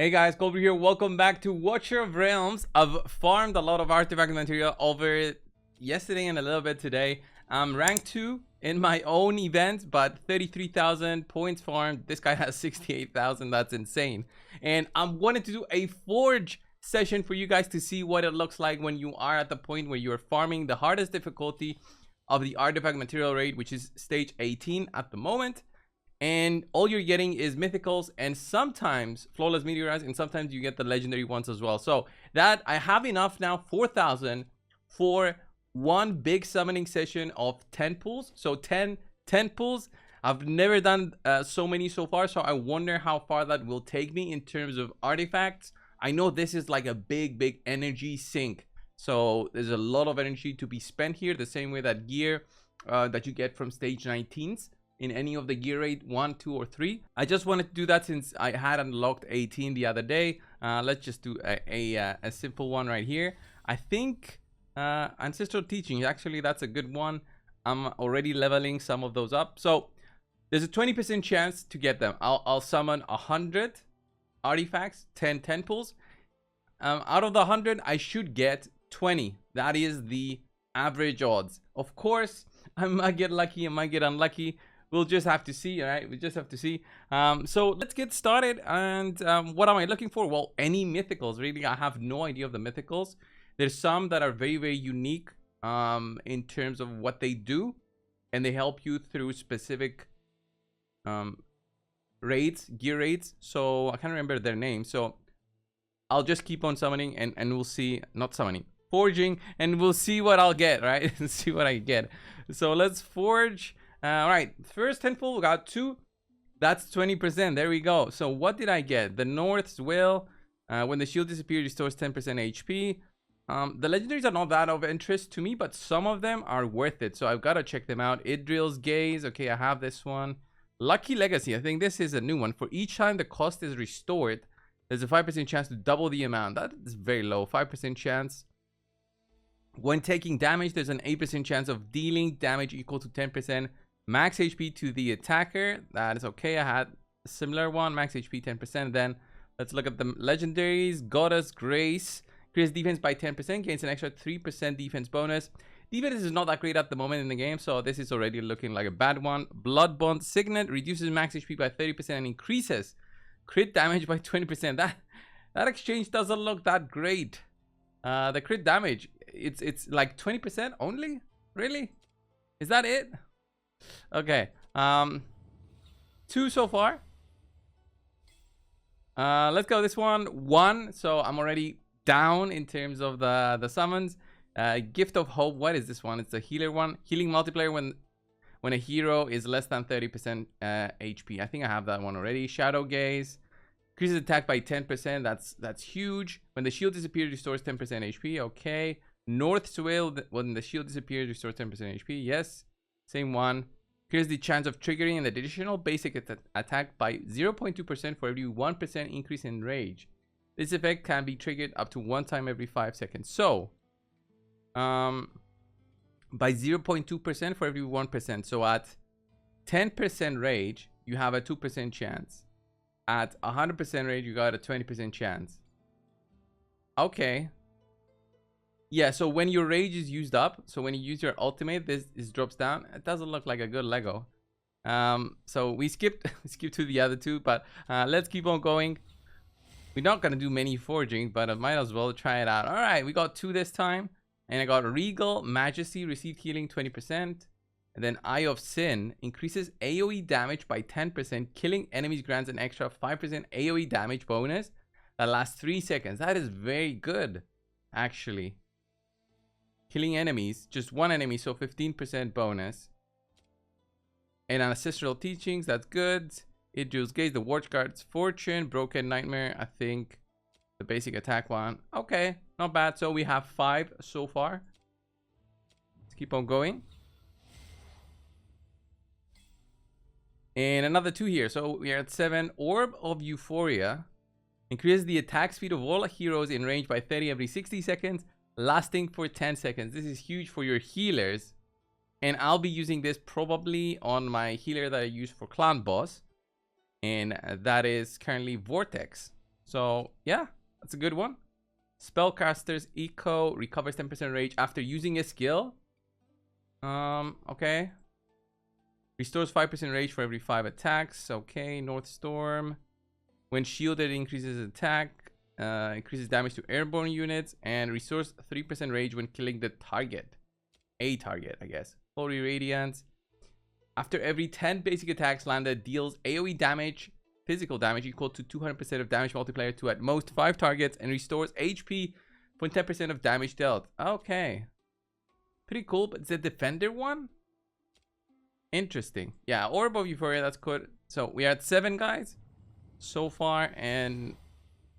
Hey guys, Colby here. Welcome back to Watcher of Realms. I've farmed a lot of artifact material over yesterday and a little bit today. I'm rank 2 in my own event, but 33,000 points farmed. This guy has 68,000. That's insane. And I'm wanting to do a forge session for you guys to see what it looks like when you are at the point where you're farming the hardest difficulty of the artifact material raid, which is stage 18 at the moment. And all you're getting is mythicals and sometimes flawless meteorites, and sometimes you get the legendary ones as well. So that I have enough now, 4,000 for one big summoning session of 10 pulls. So 10 pulls. I've never done so many so far, so I wonder how far that will take me in terms of artifacts. I know this is like a big energy sink, so there's a lot of energy to be spent here, the same way that gear that you get from stage 19s in any of the gear raid 1, 2, or 3. I just wanted to do that since I had unlocked 18 the other day. Let's just do a simple one right here. I think ancestral teaching, actually that's a good one. I'm already leveling some of those up, so there's a 20% chance to get them. I'll summon 100 artifacts, 10 pulls. Out of the 100 I should get 20. That is the average odds. Of course I might get lucky, I might get unlucky. We'll just have to see. All right, we just have to see. So let's get started. And what am I looking for? Well, any mythicals, really. I have no idea of the mythicals. There's some that are very unique in terms of what they do, and they help you through specific raids, gear raids. So I can't remember their name, so I'll just keep on summoning and we'll see. Not summoning, forging, and we'll see what I'll get, right? See what I get. So let's forge. All right, first 10 pull, we got 2. That's 20%. There we go. So what did I get? The North's Will. When the shield disappears, restores 10% HP. The legendaries are not that of interest to me, but some of them are worth it, so I've got to check them out. Idril's Gaze. Okay, I have this one. Lucky Legacy. I think this is a new one. For each time the cost is restored, there's a 5% chance to double the amount. That is very low. 5% chance. When taking damage, there's an 8% chance of dealing damage equal to 10% max HP to the attacker. That is okay. I had a similar one. Max HP 10%. Then let's look at the legendaries. Goddess Grace. Increases defense by 10%. Gains an extra 3% defense bonus. Defense is not that great at the moment in the game, so this is already looking like a bad one. Bloodbond Signet. Reduces max HP by 30% and increases crit damage by 20%. That exchange doesn't look that great. The crit damage, it's like 20% only? Really? Is that it? Okay, 2 so far. Let's go this one. 1. So I'm already down in terms of the summons. Gift of Hope. What is this one? It's a healer one. Healing multiplier when a hero is less than 30% HP. I think I have that one already. Shadow Gaze. Increases attack by 10%. That's huge. When the shield disappears, restores 10% HP. Okay. North's Will. When the shield disappears, restores 10% HP. Yes. Same one. Here's the chance of triggering an additional basic attack by 0.2% for every 1% increase in rage. This effect can be triggered up to 1 time every 5 seconds. So, by 0.2% for every 1%. So at 10% rage, you have a 2% chance. At 100% rage, you got a 20% chance. Okay. Yeah, so when your rage is used up, so when you use your ultimate, this drops down. It doesn't look like a good Lego. So we skipped to the other 2, but let's keep on going. We're not gonna do many forging, but I might as well try it out. All right, we got 2 this time, and I got Regal Majesty, received healing 20%, and then Eye of Sin increases AOE damage by 10%. Killing enemies grants an extra 5% AOE damage bonus that lasts 3 seconds. That is very good, actually. Killing enemies, just 1 enemy, so 15% bonus. And Ancestral Teachings, that's good. Idril's Gaze, the Watch Guard's Fortune, Broken Nightmare, I think the basic attack one. Okay, not bad. So we have 5 so far. Let's keep on going. And another 2 here. So we are at 7. Orb of Euphoria. Increases the attack speed of all heroes in range by 30 every 60 seconds. Lasting for 10 seconds. This is huge for your healers, and I'll be using this probably on my healer that I use for clan boss, and that is currently Vortex. So yeah, that's a good one. Spellcaster's Eco recovers 10% rage after using a skill. Okay. Restores 5% rage for every 5 attacks. Okay. North Storm. When shielded, increases attack. Increases damage to airborne units. And restores 3% rage when killing the target. A target, I guess. Holy Radiance. After every 10 basic attacks landed, deals AoE damage, physical damage equal to 200% of damage multiplier to at most 5 targets, and restores HP for 10% of damage dealt. Okay. Pretty cool, but it's a defender one? Interesting. Yeah, Orb of Euphoria, that's good. So we are at 7 guys so far, and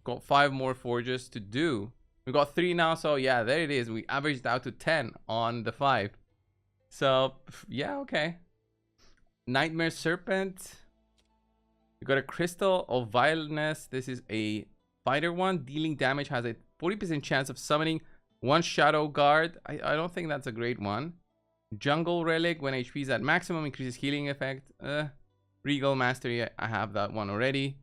got 5 more forges to do. We got 3 now, so yeah, there it is. We averaged out to 10 on the 5. So yeah, okay. Nightmare Serpent. We got a Crystal of Vileness. This is a fighter one. Dealing damage, has a 40% chance of summoning 1 Shadow Guard. I don't think that's a great one. Jungle Relic. When HP is at maximum, increases healing effect. Regal Mastery. I have that one already.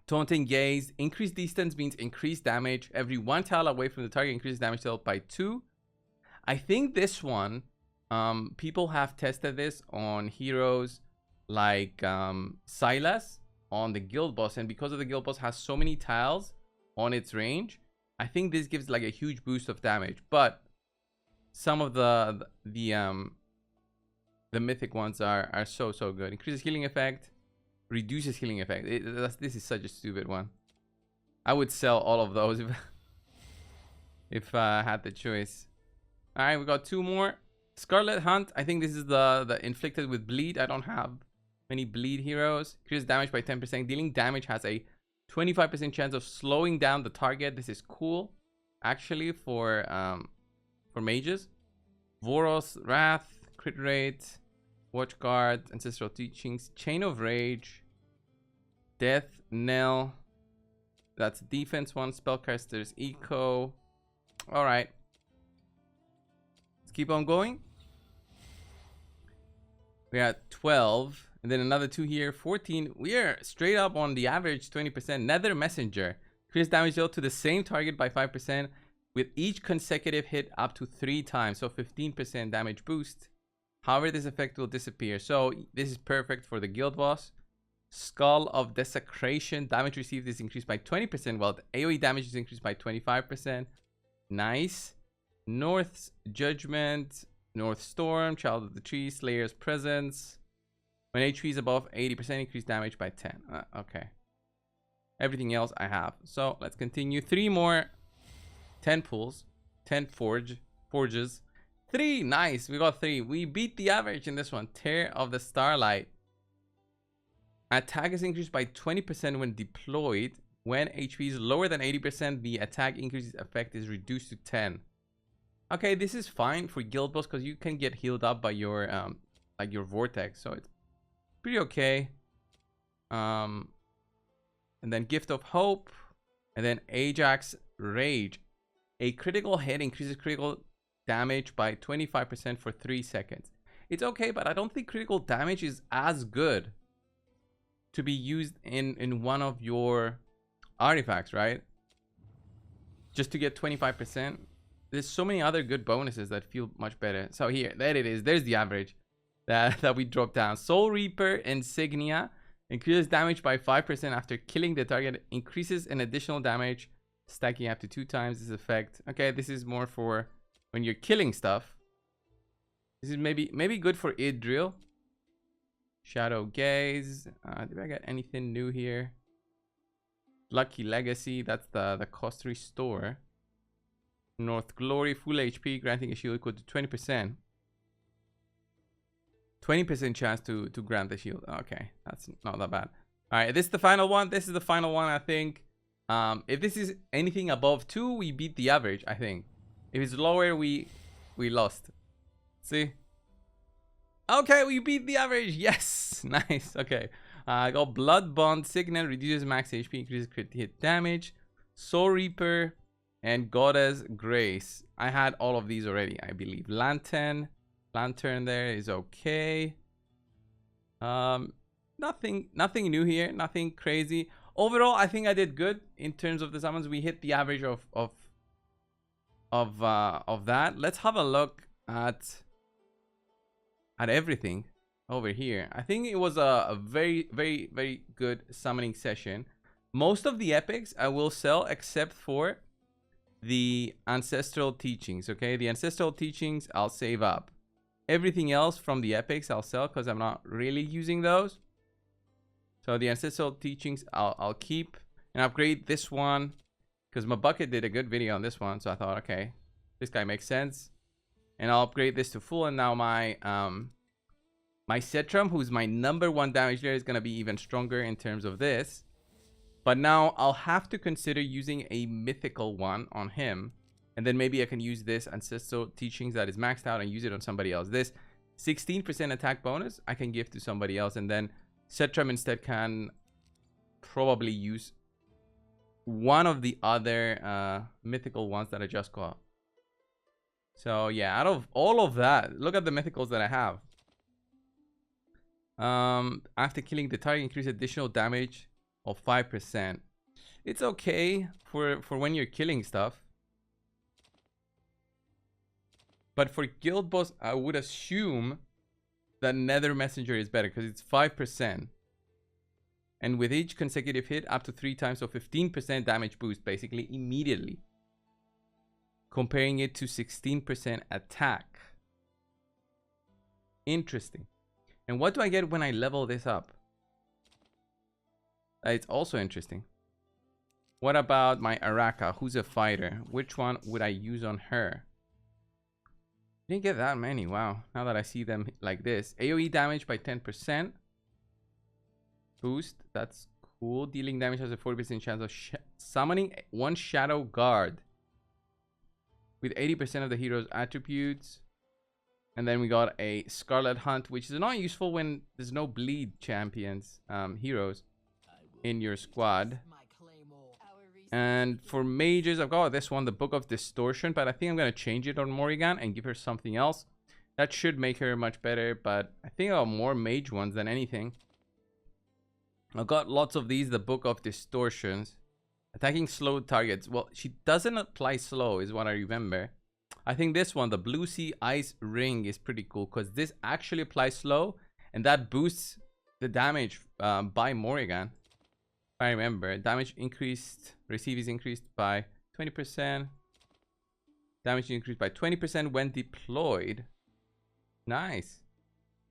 Taunting Gaze. Increased distance means increased damage. Every 1 tile away from the target increases damage dealt by 2. I think this one, people have tested this on heroes like Silas on the guild boss, and because of the guild boss has so many tiles on its range, I think this gives like a huge boost of damage. But some of the mythic ones are so good. Increases healing effect, reduces healing effect. This is such a stupid one. I would sell all of those if I had the choice. All right, we got 2 more. Scarlet Hunt. I think this is the inflicted with bleed. I don't have many bleed heroes. Increases damage by 10%. Dealing damage has a 25% chance of slowing down the target. This is cool, actually, for mages. Voros Wrath, crit rate, watch guard, ancestral teachings, chain of rage, death knell. That's defense one. Spellcaster's Eco. All right. Let's keep on going. We're at 12. And then another 2 here. 14. We are straight up on the average 20%. Nether Messenger. Increases damage dealt to the same target by 5%. With each consecutive hit up to 3 times. So 15% damage boost. However, this effect will disappear. So this is perfect for the guild boss. Skull of Desecration. Damage received is increased by 20%. While the AoE damage is increased by 25%. Nice. North's Judgment. North Storm. Child of the Tree. Slayer's Presence. When HP is above 80%, increase damage by 10. Okay. Everything else I have. So let's continue. 3 more 10 pulls. 10 forges. 3. Nice. We got 3. We beat the average in this one. Tear of the Starlight. Attack is increased by 20% when deployed. When HP is lower than 80%, the attack increase effect is reduced to 10. Okay, this is fine for guild boss because you can get healed up by your like your vortex, so it's pretty okay. And then Gift of Hope, and then Ajax Rage. A critical hit increases critical damage by 25% for 3 seconds. It's okay, but I don't think critical damage is as good to be used in one of your artifacts, right? Just to get 25%. There's so many other good bonuses that feel much better. So here, there it is. There's the average that we dropped down. Soul Reaper Insignia increases damage by 5% after killing the target. Increases an additional damage, stacking up to 2 times this effect. Okay, this is more for when you're killing stuff. This is maybe good for Idril. Shadow Gaze. Did I get anything new here? Lucky Legacy. That's the cost restore. North Glory, full HP, granting a shield equal to 20%. 20% chance to grant the shield. Okay, that's not that bad. All right, this is the final one. This is the final one, I think. If this is anything above 2, we beat the average, I think. If it's lower, we lost. See? Okay, we beat the average. Yes, nice. Okay, I got Blood Bond Signal, reduces max HP, increases crit hit damage. Soul Reaper and Goddess Grace. I had all of these already, I believe. Lantern there is okay. Nothing new here, nothing crazy. overall, I think I did good in terms of the summons. We hit the average of that. Let's have a look at everything over here. I think it was a very, very, very good summoning session. Most of the epics I will sell except for the ancestral teachings. Okay, the ancestral teachings I'll save up. Everything else from the epics I'll sell because I'm not really using those. So the ancestral teachings I'll keep and upgrade this one because my bucket did a good video on this one. So I thought, okay, this guy makes sense, and I'll upgrade this to full. And now my my Cetrum, who's my #1 damage dealer, is gonna be even stronger in terms of this. But now I'll have to consider using a mythical one on him. And then maybe I can use this ancestral teachings that is maxed out and use it on somebody else. This 16% attack bonus I can give to somebody else. And then Cetrum instead can probably use one of the other mythical ones that I just got. So yeah, out of all of that, look at the mythicals that I have. After killing the target, increase additional damage of 5%. It's okay for when you're killing stuff. But for guild boss, I would assume that Nether Messenger is better because it's 5%. And with each consecutive hit, up to 3 times, so 15% damage boost basically immediately. Comparing it to 16% attack. Interesting. And what do I get when I level this up? It's also interesting. What about my Araka, who's a fighter? Which one would I use on her? Didn't get that many. Wow. Now that I see them like this. AoE damage by 10%. Boost. That's cool. Dealing damage has a 40% chance of summoning one shadow guard. With 80% of the hero's attributes. And then we got a Scarlet Hunt, which is not useful when there's no bleed champions, heroes in your squad. And for mages, I've got this one, the Book of Distortion, but I think I'm going to change it on Morrigan and give her something else. That should make her much better, but I think I'll have more mage ones than anything. I've got lots of these, the Book of Distortions. Attacking slow targets. Well, she doesn't apply slow is what I remember. I think this one, the Blue Sea Ice Ring, is pretty cool because this actually applies slow and that boosts the damage by Morrigan. I remember, damage increased, receive is increased by 20%. Damage increased by 20% when deployed. Nice.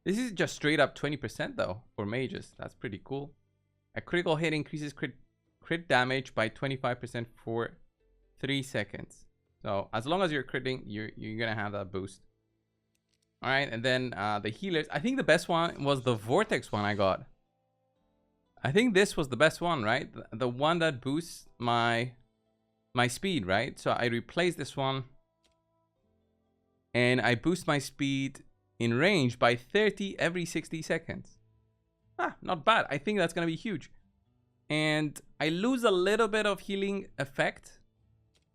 This is just straight up 20% though for mages. That's pretty cool. A critical hit increases crit damage by 25% for 3 seconds. So as long as you're critting, you're gonna have that boost. All right, and then the healers. I think the best one was the Vortex one I got. I think this was the best one, right? The one that boosts my speed, right? So I replace this one and I boost my speed in range by 30 every 60 seconds. Not bad. I think that's gonna be huge. And I lose a little bit of healing effect,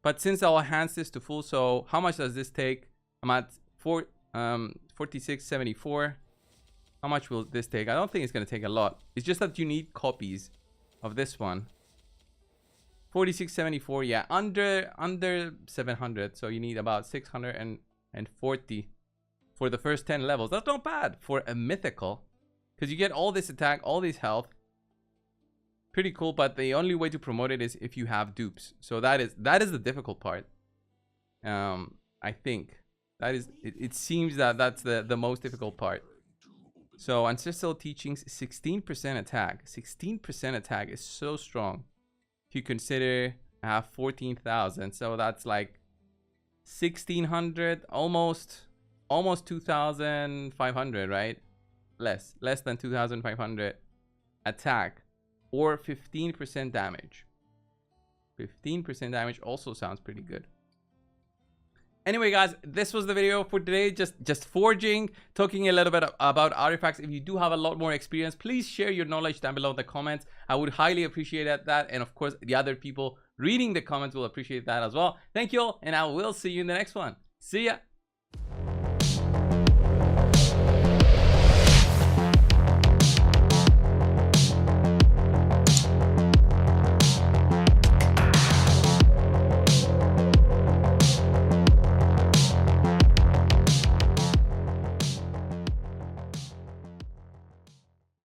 but since I'll enhance this to full, so how much does this take? I'm at 4674. How much will this take? I don't think it's going to take a lot. It's just that you need copies of this one. 4674, yeah, under 700. So you need about 640 for the first 10 levels. That's not bad for a mythical, because you get all this attack, all this health. Pretty cool, but the only way to promote it is if you have dupes. So that is the difficult part. I think that is it seems that that's the most difficult part. So ancestral teachings, 16% attack. 16% attack is so strong. If you consider I have 14,000, so that's like 1,600, almost 2,500, right? Less than 2,500 attack, or 15% damage. 15% damage also sounds pretty good. Anyway, guys, this was the video for today. Just forging, talking a little bit about artifacts. If you do have a lot more experience, please share your knowledge down below in the comments. I would highly appreciate that. And of course, the other people reading the comments will appreciate that as well. Thank you all, and I will see you in the next one. See ya.